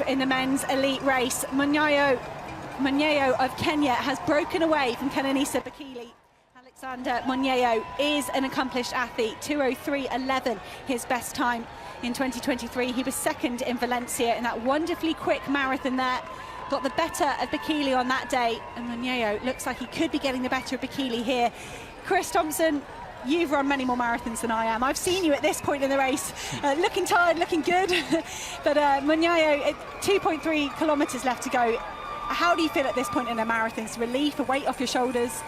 in the men's elite race. Munyayo of Kenya has broken away from Kenenisa Bekele. Alexander Munyayo is an accomplished athlete, 2:03.11, his best time in 2023. He was second in Valencia in that wonderfully quick marathon there. Got the better of Bekele on that day, and Munyayo looks like he could be getting the better of Bekele here. Chris Thompson, you've run many more marathons than I am. I've seen you at this point in the race, looking tired, looking good. But Munyayo, 2.3 kilometres left to go. How do you feel at this point in a marathon? It's relief, a weight off your shoulders?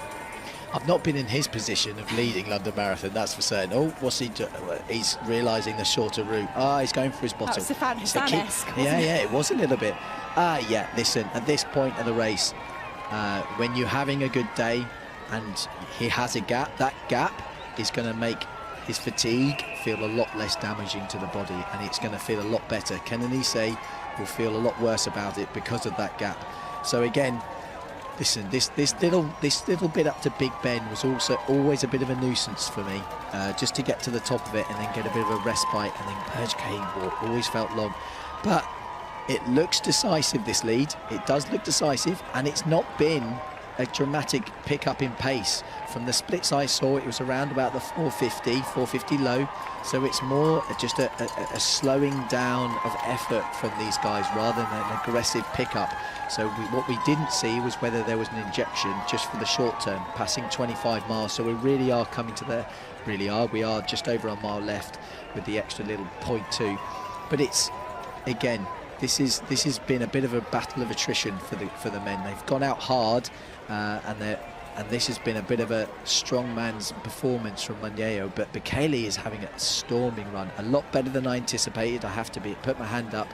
I've not been in his position of leading London Marathon, that's for certain. Oh, what's he doing? He's realising the shorter route. He's going for his bottom. That was Hassan-esque. Yeah, it was a little bit. Yeah, listen, at this point of the race, when you're having a good day and he has a gap, that gap is going to make his fatigue feel a lot less damaging to the body, and it's going to feel a lot better. Kenenisa will feel a lot worse about it because of that gap. So again, listen, this little bit up to Big Ben was also always a bit of a nuisance for me, just to get to the top of it and then get a bit of a respite, and then Bekele walk always felt long. But it looks decisive, this lead. It does look decisive, and it's not been a dramatic pickup in pace. From the splits I saw, it was around about the 450 low. So it's more just a slowing down of effort from these guys rather than an aggressive pickup. So what we didn't see was whether there was an injection just for the short term, passing 25 miles. So we really are coming to the, we are just over a mile left with the extra little 0.2. But it's, again, this has been a bit of a battle of attrition for the men. They've gone out hard, and this has been a bit of a strong man's performance from Munyayo. But Bekele is having a storming run, a lot better than I anticipated. I have to put my hand up.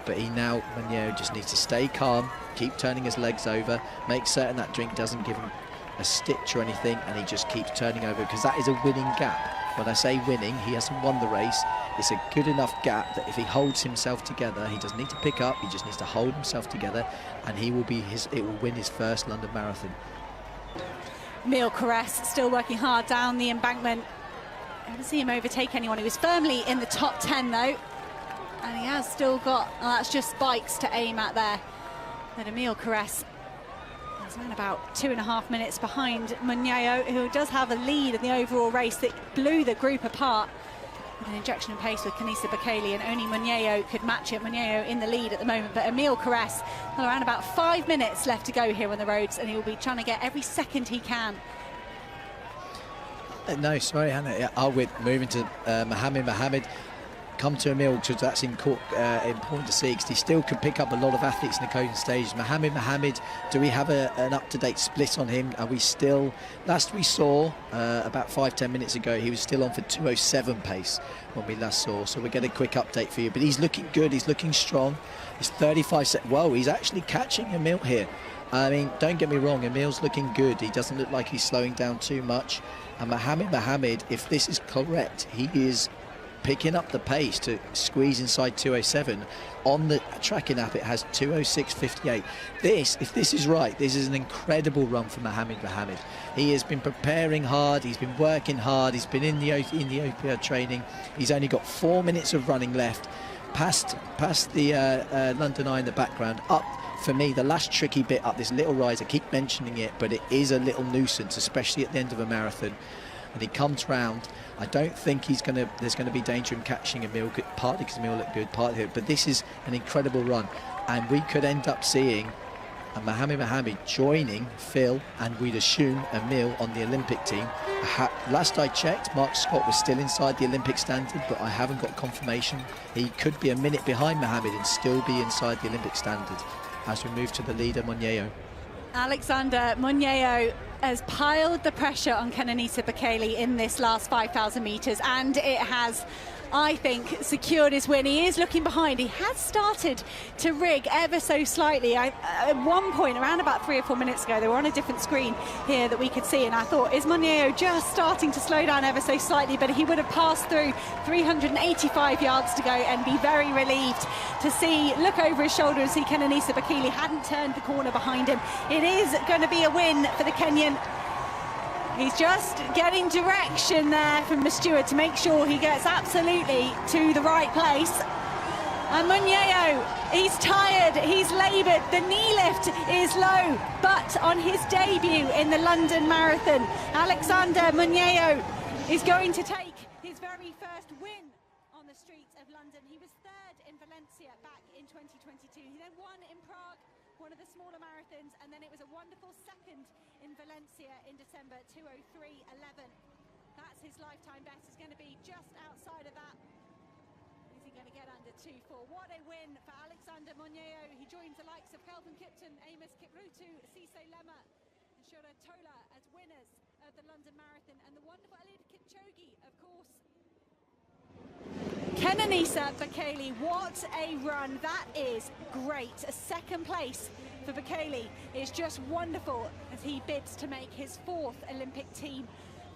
But Munyayo just needs to stay calm, keep turning his legs over, make certain that drink doesn't give him a stitch or anything, and he just keeps turning over, because that is a winning gap. When I say winning, he hasn't won the race. It's a good enough gap that if he holds himself together, he doesn't need to pick up, he just needs to hold himself together, and it will win his first London Marathon. Emile Caresse still working hard down the embankment. I haven't seen him overtake anyone. He was firmly in the top 10 though, and he has still got, that's just spikes to aim at there. But Emile Caresse is around about 2.5 minutes behind Munyayo, who does have a lead in the overall race that blew the group apart with an injection of pace with Kenenisa Bekele, and only Munyayo could match it. Munyayo in the lead at the moment, but Emile Caresse, well, around about 5 minutes left to go here on the roads, and he'll be trying to get every second he can. No, sorry, Hannah. Yeah, we're moving to Mohammed. Come to Emile, because that's important to see, because he still could pick up a lot of athletes in the closing stages. Mohammed, do we have an up-to-date split on him? Are we still, last we saw about 5-10 minutes ago, he was still on for 2:07 pace when we last saw, so we'll get a quick update for you. But he's looking good, he's looking strong. He's 35 seconds. Whoa, he's actually catching Emile here. I mean, don't get me wrong, Emile's looking good. He doesn't look like he's slowing down too much. And Mohammed, if this is correct, he is picking up the pace to squeeze inside 2:07. On the tracking app, it has 2:06.58. If this is right, this is an incredible run for Mohammed. He has been preparing hard, he's been working hard, he's been in the Ethiopia training. He's only got 4 minutes of running left, past the London Eye in the background. Up, for me, the last tricky bit up this little rise, I keep mentioning it, but it is a little nuisance, especially at the end of a marathon. And he comes round. I don't think there's going to be danger in catching Emile, partly because Emile looked good, partly, but this is an incredible run, and we could end up seeing Mohammed joining Phil, and we'd assume Emile on the Olympic team. Last I checked, Mark Scott was still inside the Olympic standard, but I haven't got confirmation. He could be a minute behind Mohammed and still be inside the Olympic standard as we move to the leader, Munyayo. Alexander Munyayo has piled the pressure on Kenenisa Bekele in this last 5,000 metres, and it has, I think, secured his win. He is looking behind. He has started to rig ever so slightly. At one point, around about 3 or 4 minutes ago, they were on a different screen here that we could see, and I thought, is Munyayo just starting to slow down ever so slightly? But he would have passed through 385 yards to go and be very relieved to see, look over his shoulder and see Kenenisa Bekele hadn't turned the corner behind him. It is going to be a win for the Kenyan. He's just getting direction there from the steward to make sure he gets absolutely to the right place. And Munyayo, he's tired. he's laboured, the knee lift is low, but on his debut in the London Marathon, Alexander Moneo is going to take his very first win on the streets of London. He was third in Valencia back in 2022. He then won in Prague, one of the smaller marathons, and then it was a wonderful second in Valencia in December, 2:03:11. That's his lifetime best. It's going to be just outside of that. Is he going to get under 2:4? What a win for Alexander Moneo. He joins the likes of Kelvin Kipton, Amos Kiprutu, Cisse Lema and Shura Tola as winners of the London Marathon, and the wonderful Eliud Kipchoge, of course. Kenenisa Bekele, what a run. That is great. A second place for Bekele is just wonderful as he bids to make his fourth Olympic team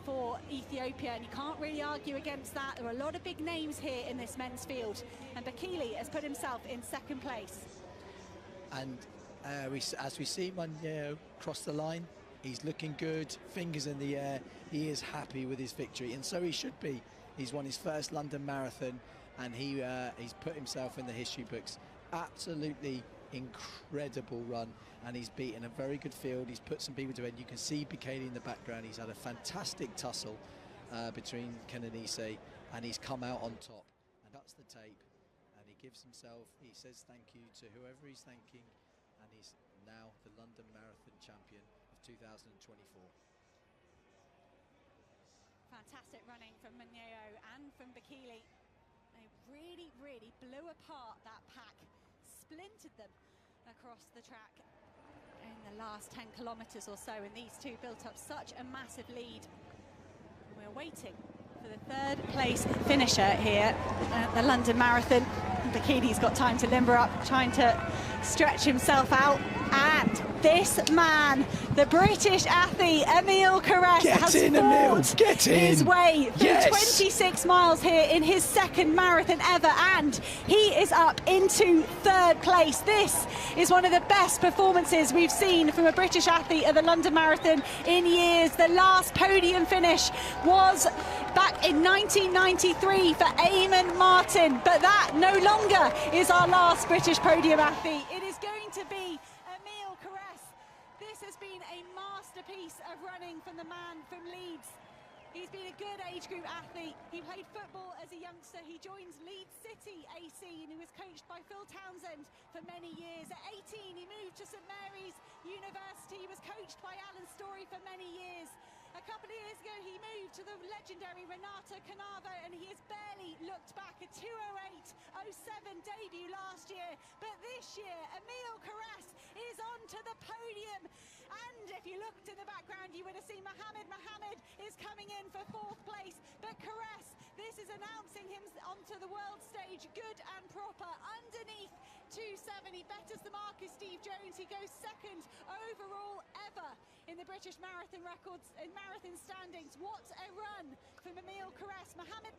for Ethiopia, and you can't really argue against that. There are a lot of big names here in this men's field, and Bekele has put himself in second place. And as we see Moneo cross the line, he's looking good, fingers in the air. He is happy with his victory, and so he should be. He's won his first London Marathon, and he's put himself in the history books. Absolutely incredible run, and he's beaten a very good field. He's put some people to bed. You can see Bekele in the background. He's had a fantastic tussle between Kenenisa, and he's come out on top. And that's the tape, and he gives himself, he says thank you to whoever he's thanking, and he's now the London Marathon champion of 2024. Fantastic running from Moneo and from Bekele. They really, really blew apart that pack, splintered them across the track in the last 10 kilometres or so, and these two built up such a massive lead. We're waiting for the third place finisher here at the London Marathon. Bekele's got time to limber up, trying to stretch himself out, and this man, the British athlete Emile Carresse, has fought his way through 26 miles here in his second marathon ever, and he is up into third place. This is one of the best performances we've seen from a British athlete at the London Marathon in years. The last podium finish was back in 1993 for Eamon Martin, but that no longer is our last British podium athlete. It is going to be Emile Carresse. This has been a masterpiece of running from the man from Leeds. He's been a good age group athlete. He played football as a youngster. He joins Leeds City AC, and he was coached by Phil Townsend for many years. At 18, he moved to St Mary's University. He was coached by Alan Storey for many years. A couple of years ago, he moved to the legendary Renato Canavo, and he has barely looked back. A 2:08:07 debut last year, but this year, Emile Carresse is on to the podium. And if you looked in the background, you would have seen Mohamed is coming in for fourth place. But Carresse, this is announcing him onto the world stage, good and proper, underneath 2:7. He betters the mark as Steve Jones. He goes second overall ever in the British Marathon records, in marathon standings. What a run from Emile Carresse. Mohamed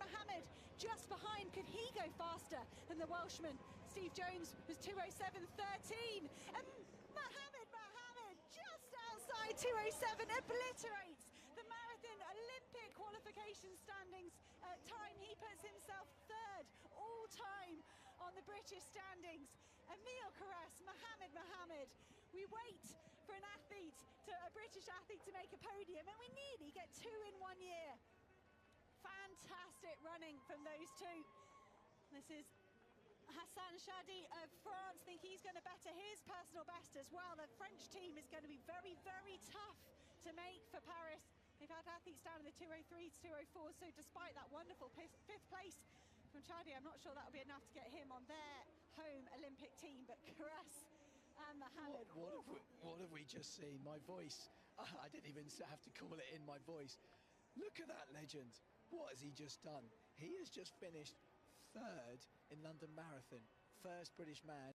just behind. Could he go faster than the Welshman? Steve Jones was 2:07:13. And Mohamed just outside 2:07 obliterates the marathon Olympic qualification standings time. He puts himself third all time on the British standings. Emile Carresse, Mohamed. We wait for a British athlete to make a podium, and we nearly get two in 1 year. Fantastic running from those two. This is Hassan Shadi of France. I think he's going to better his personal best as well. The French team is going to be very, very tough to make for Paris. They've had athletes down in the 2:03s, 2:04s, so despite that wonderful fifth place from Shadi, I'm not sure that'll be enough to get him on their home Olympic team. But Carresse and Mohamed. What have we just seen? My voice, I didn't even have to call it in, my voice. Look at that legend. What has he just done? He has just finished third in London Marathon. First British man